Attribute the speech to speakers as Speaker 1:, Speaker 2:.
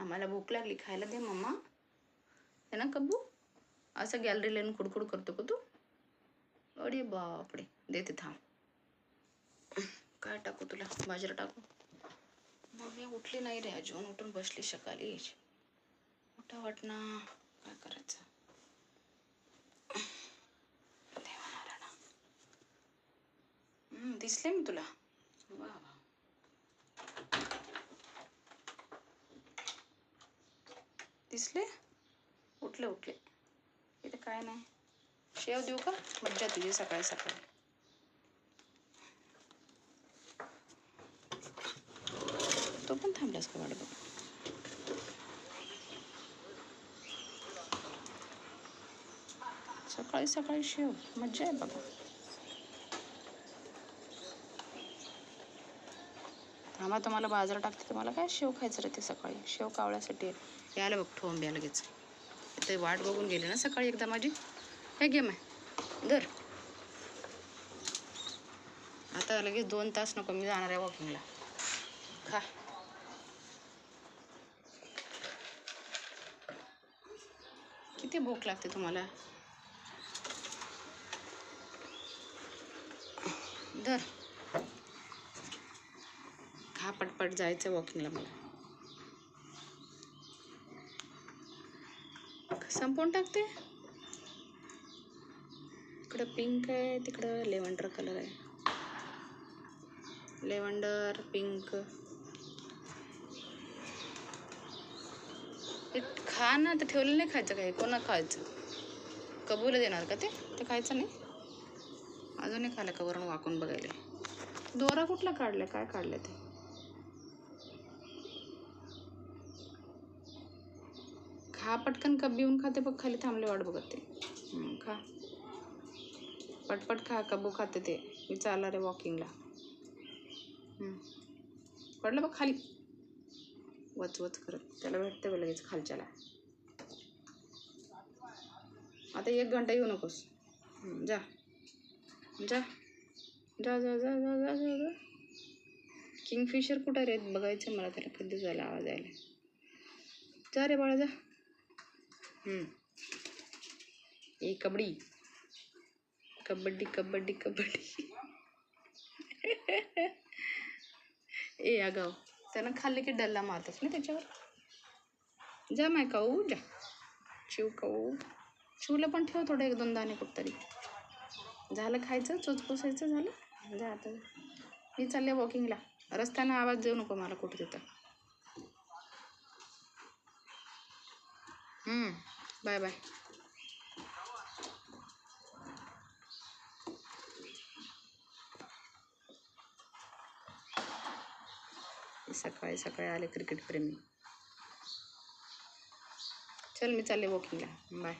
Speaker 1: आम्हाला भूक लागली, खायला दे मम्मा. है ना कब्बू? असं गॅलरी लावून कुडकुड करतो का तू? अरे बापरे, देते थांब. काय टाकू तुला? बाजरा टाकू? मम्मी उठली नाही रे अजून, उठून बसली सकाळी. उठा वाटना, काय करायचं? दिसले मी तुला? वा वा. दिसले? उठले उठले. इथे काय नाही. शेव देऊ का? मज्जा तुझी सकाळी सकाळी. तो पण थांबलास का वाट बघ. सकाळी सकाळी शेव, मज्जा आहे बघा. थांबा तुम्हाला बाजार टाकते. तुम्हाला काय शेव खायचं रे ते सकाळी? शेव कावळ्यासाठी यायला बघ ठोंब या लगेच. ते वाट बघून गेले ना सकाळी एकदा माझी. हे घे माय धर. आता लगेच 2 तास नको, मी जाणार आहे वॉकिंगला. खा. किती भूक लागते तुम्हाला? धर खा, पटपट जायचं वॉकिंगला मला. संपवून टाकते. इकडं पिंक आहे, तिकडं लेव्हंडर कलर आहे. लेव्हंडर पिंक. खा ना, तर ठेवलेलं नाही खायचं काय? कोणा खायचं? कबूला देणार का ते? ते खायचं नाही. अजूनही खायला का वरून वाकून बघायला? दोरा कुठला काढला? काय काढलं ते? खा पटकन. कब येऊन खाते बघ, खाली थांबले वाट बघत ते. खा पटपट खा. कबू खाते ते. मी चालणार आहे वॉकिंगला. पडलं बघ खाली वच वच करत. त्याला भेटते बघ लगेच खालच्याला. आता 1 घंटा येऊ नकोस. जा जा जा जा जा जा जा जा जा. किंगफिशर कुठं रे? बघायचं मला त्याला. कधी झाला आवाज यायला. जा रे बाळा जा. ए कबड्डी कबड्डी कबड्डी कबड्डी. ए अगाव, त्यानं खाल्ले की डल्ला मारतच ना त्याच्यावर. जा माय काऊ जा. शिव काऊ. शिवला पण ठेव थोडं 1-2 दाणे कुठतरी. झालं खायचं, चोच पुसायचं झालं. जा आता. मी चालले वॉकिंगला. रस्त्यानं आवाज देऊ नको मला कुठं तिथं. Bye bye. सकाळी सकाळी आले क्रिकेट प्रेमी. चल मी चालले वॉकिंगला. बाय.